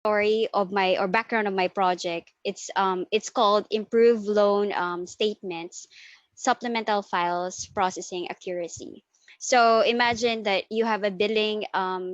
story of my or background of my project. It's called Improve Loan Statements, Supplemental Files Processing Accuracy. So imagine that you have a billing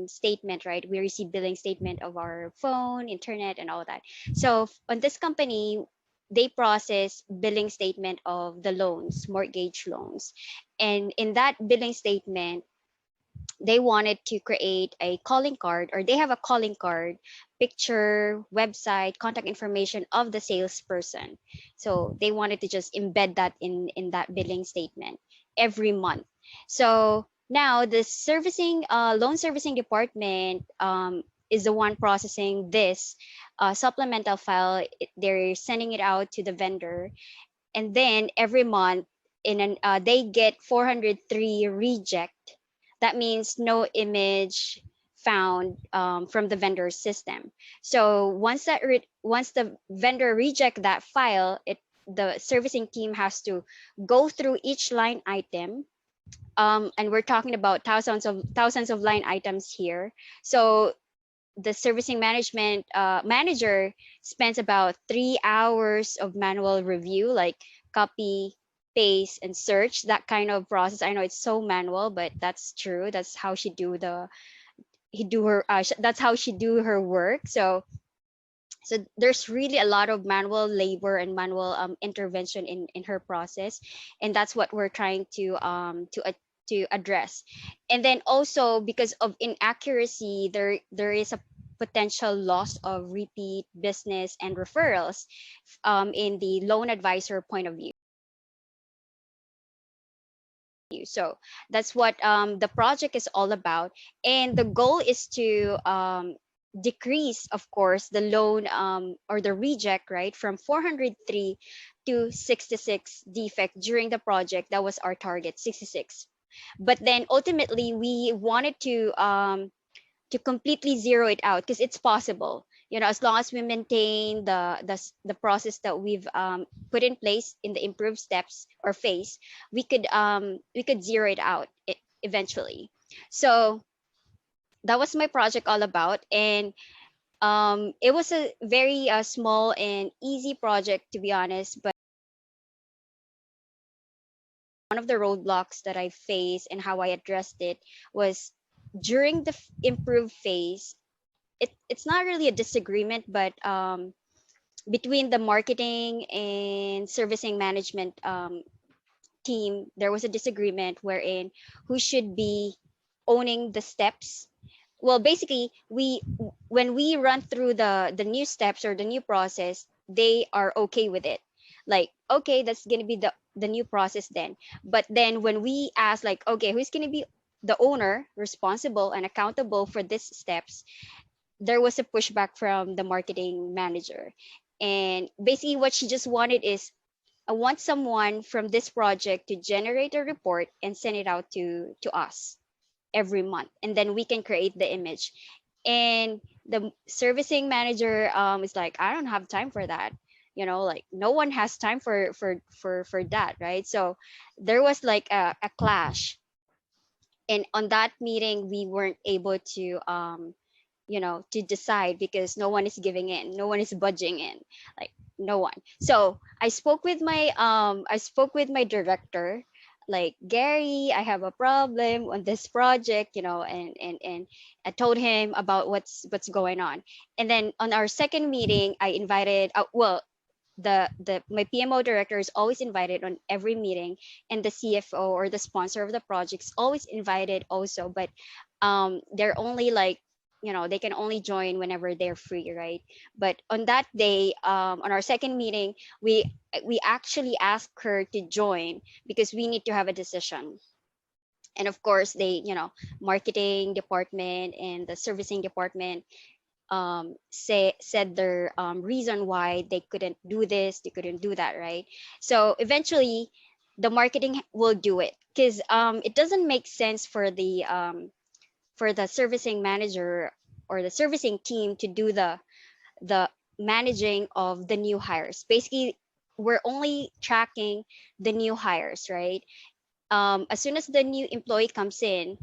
statement, right? We receive billing statement of our phone, internet, and all that. So on this company, they process billing statement of the loans, mortgage loans. And in that billing statement, they wanted to create a calling card, or they have a calling card, picture, website, contact information of the salesperson. So they wanted to just embed that in that billing statement every month. So now the servicing loan servicing department is the one processing this supplemental file. They're sending it out to the vendor, and then every month they get 403 reject. That means no image found from the vendor system. So once the vendor reject that file, the servicing team has to go through each line item, and we're talking about thousands of line items here. So the servicing management manager spends about 3 hours of manual review, like copy, paste, and search, that kind of process. I know it's so manual, but that's true. That's how she do her that's how she do her work. So there's really a lot of manual labor and manual intervention in her process, and that's what we're trying to address. And then also, because of inaccuracy, there is a potential loss of repeat business and referrals in the loan advisor point of view. So that's what the project is all about, and the goal is to decrease, of course, the loan or the reject, right, from 403 to 66 defect during the project. That was our target, 66. But then ultimately we wanted to completely zero it out, because it's possible, as long as we maintain the process that we've put in place in the improved steps or phase. We could zero it out eventually. So that was my project all about, and it was a very small and easy project, to be honest. But one of the roadblocks that I faced and how I addressed it was during the improve phase. It's not really a disagreement, but between the marketing and servicing management team, there was a disagreement wherein who should be owning the steps. Well, basically, when we run through the new steps or the new process, they are okay with it. Like, okay, that's gonna be the new process then. But then when we ask, like, okay, who's gonna be the owner responsible and accountable for these steps, there was a pushback from the marketing manager. And basically what she just wanted is, I want someone from this project to generate a report and send it out to us every month, and then we can create the image. And the servicing manager is like, I don't have time for that. Like, no one has time for that, right? So there was like a clash. And on that meeting, we weren't able to decide, because no one is giving in, no one is budging in, like, no one. So I spoke with my director, like, Gary, I have a problem on this project, and I told him about what's going on. And then on our second meeting, I invited the my PMO director is always invited on every meeting, and the CFO, or the sponsor of the project, is always invited also. But they're only like, they can only join whenever they're free, right? But on that day, on our second meeting, we actually asked her to join, because we need to have a decision. And of course, marketing department and the servicing department said their reason why they couldn't do this, they couldn't do that, right? So eventually, the marketing will do it, because it doesn't make sense for the servicing manager or the servicing team to do the managing of the new hires. Basically, we're only tracking the new hires, right? As soon as the new employee comes in,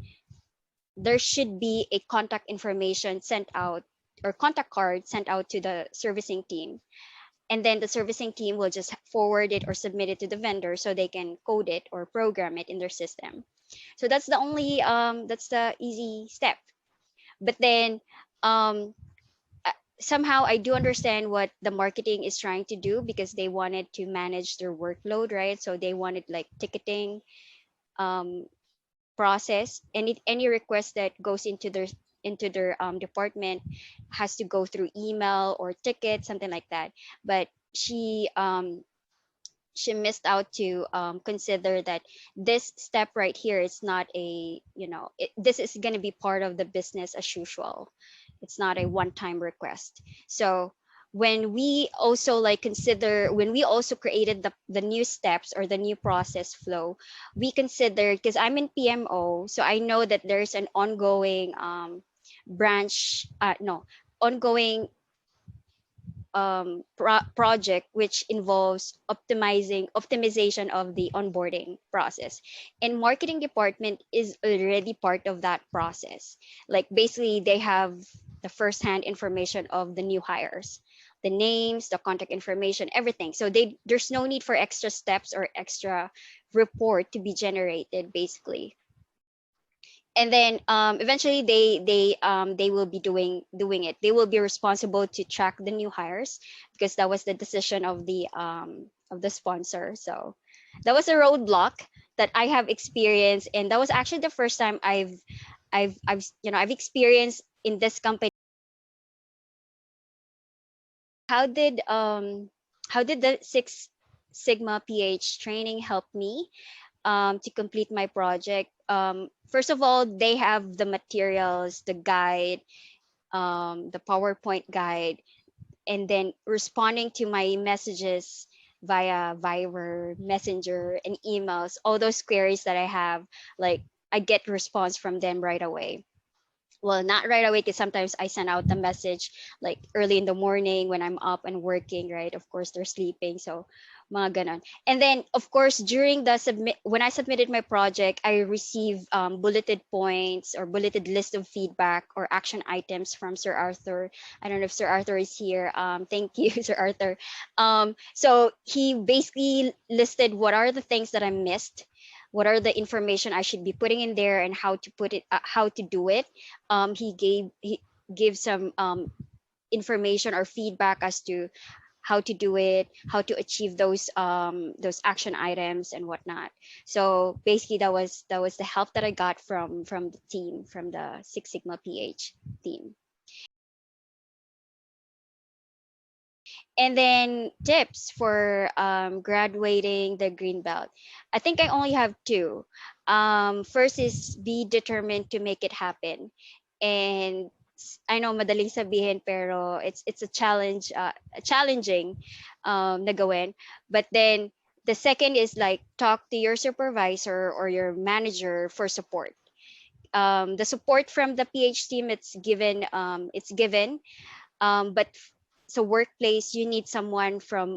there should be a contact information sent out, or contact card sent out to the servicing team, and then the servicing team will just forward it or submit it to the vendor so they can code it or program it in their system. So that's the only that's the easy step. But then um, somehow I do understand what the marketing is trying to do, because they wanted to manage their workload, right? So they wanted like ticketing um, process. Any request that goes into their department has to go through email or ticket, something like that. But she missed out to consider that this step right here is not a, this is going to be part of the business as usual. It's not a one-time request. So when we also like consider, when we also created the new steps or the new process flow, we considered, because I'm in PMO, so I know that there's an ongoing branch no ongoing project which involves optimization of the onboarding process, and marketing department is already part of that process. Like basically they have the first-hand information of the new hires, the names, the contact information, everything. So there's no need for extra steps or extra report to be generated basically. And then eventually they will be doing it. They will be responsible to track the new hires, because that was the decision of the sponsor. So that was a roadblock that I have experienced, and that was actually the first time I've experienced in this company. How did the Six Sigma PH training help me to complete my project? First of all, they have the materials, the guide, the PowerPoint guide, and then responding to my messages via Viber, Messenger, and emails, all those queries that I have, like I get response from them right away. Well, not right away, because sometimes I send out the message like early in the morning when I'm up and working, right? Of course, they're sleeping. So mga ganon. And then, of course, during the when I submitted my project, I received bulleted points or bulleted list of feedback or action items from Sir Arthur. I don't know if Sir Arthur is here. Thank you, Sir Arthur. So he basically listed what are the things that I missed, what are the information I should be putting in there, and how to put it, how to do it. He gave some information or feedback as to how to do it, how to achieve those action items and whatnot. So basically, that was the help that I got from the team, from the Six Sigma PH team. And then tips for graduating the green belt. I think I only have two. First is be determined to make it happen. And I know madaling sabihin, pero it's a challenge, challenging na gawin. But then the second is like talk to your supervisor or your manager for support. The support from the PH team, it's given, but so workplace, you need someone from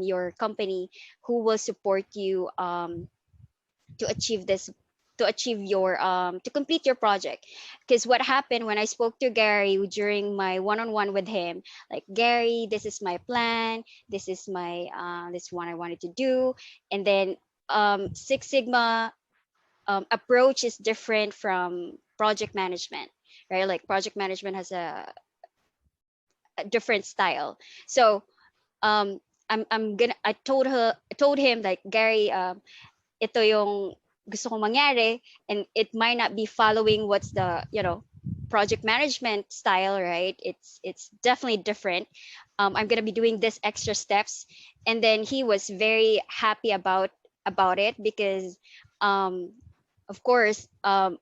your company who will support you to achieve this, to achieve your to complete your project. Because what happened when I spoke to Gary during my one-on-one with him, like, Gary, this is my plan, this is my this one I wanted to do. And then Six Sigma approach is different from project management, right? Like project management has a different style. So I told him like, Gary, ito yung gusto kong mangyari, and it might not be following what's the project management style, right? It's definitely different. I'm gonna be doing this extra steps. And then he was very happy about it, because of course,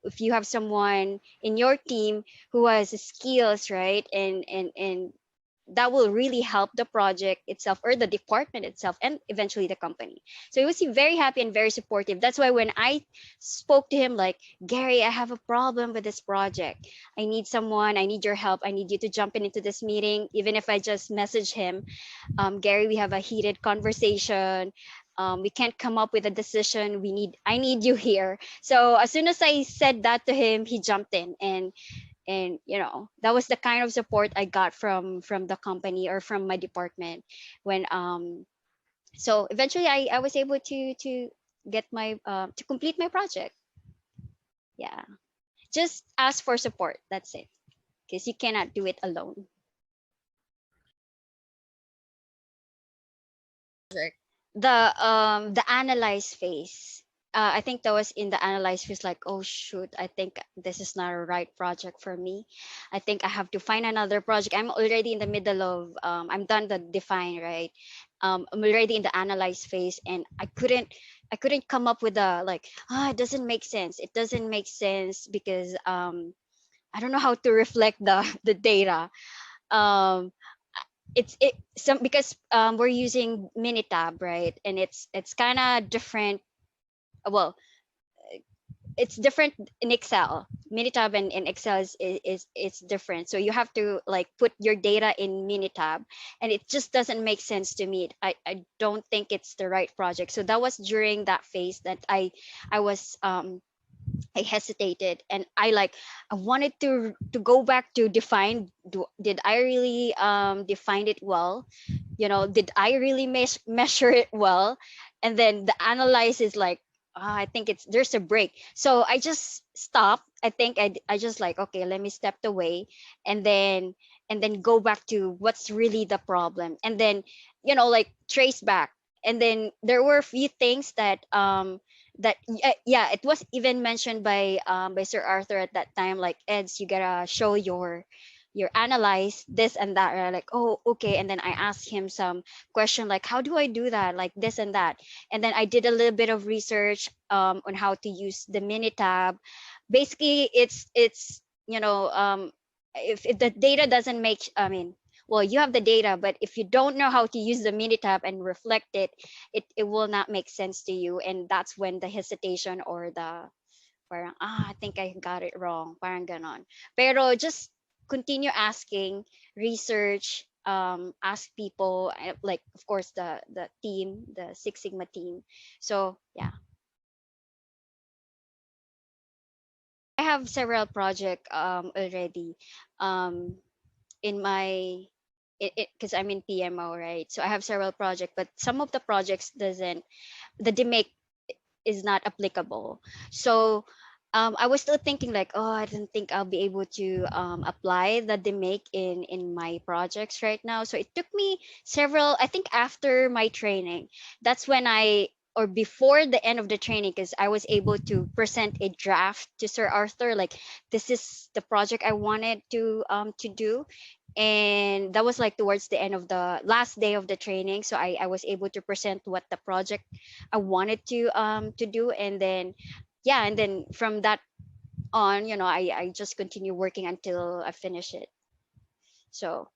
if you have someone in your team who has skills, right, and that will really help the project itself or the department itself and eventually the company. So he was very happy and very supportive. That's why when I spoke to him like, Gary, I have a problem with this project. I need someone, I need your help. I need you to jump into this meeting. Even if I just message him, Gary, we have a heated conversation. We can't come up with a decision. I need you here. So as soon as I said that to him, he jumped in, and and that was the kind of support I got from the company or from my department when so eventually I was able to get my to complete my project. Yeah, just ask for support, that's it, because you cannot do it alone. The analyze phase, I think that was in the analyze phase, like, oh shoot, I think this is not a right project for me. I think I have to find another project. I'm already in the middle of I'm done the define, right? I'm already in the analyze phase, and I couldn't come up with a, like, it doesn't make sense, it doesn't make sense because I don't know how to reflect the data. um it some because we're using Minitab, right? And it's kind of different. Well, it's different in Excel. Minitab and in Excel is it's different. So you have to like put your data in Minitab, and it just doesn't make sense to me. I don't think it's the right project. So that was during that phase that I was I hesitated, and I wanted to go back to define. Did I really define it well? Did I really measure it well? And then the analyze is like, I think there's a break. So I just stopped. I think I just like, okay, let me step away, and then go back to what's really the problem, and then like trace back. And then there were a few things that yeah, it was even mentioned by Sir Arthur at that time, like, Eds, you gotta show your analyze this and that. And I'm like, oh, okay. And then I asked him some question, like, how do I do that, like this and that. And then I did a little bit of research on how to use the Minitab. Basically, it's if the data doesn't make, I mean, well, you have the data, but if you don't know how to use the Minitab and reflect it, it will not make sense to you. And that's when the hesitation, or the parang, I think I got it wrong, parang ganon. Pero just continue asking, research, ask people, like, of course, the team, the Six Sigma team. So yeah, I have several project already in my, because I'm in PMO, right? So I have several projects, but some of the projects doesn't, the DMAIC is not applicable. So I was still thinking, like, oh, I didn't think I'll be able to apply the DMAIC in my projects right now. So it took me several, I think after my training, that's when or before the end of the training, because I was able to present a draft to Sir Arthur, like, this is the project I wanted to do. And that was like towards the end of the last day of the training. So I was able to present what the project I wanted to do. And then yeah, and then from that on, I just continue working until I finish it. So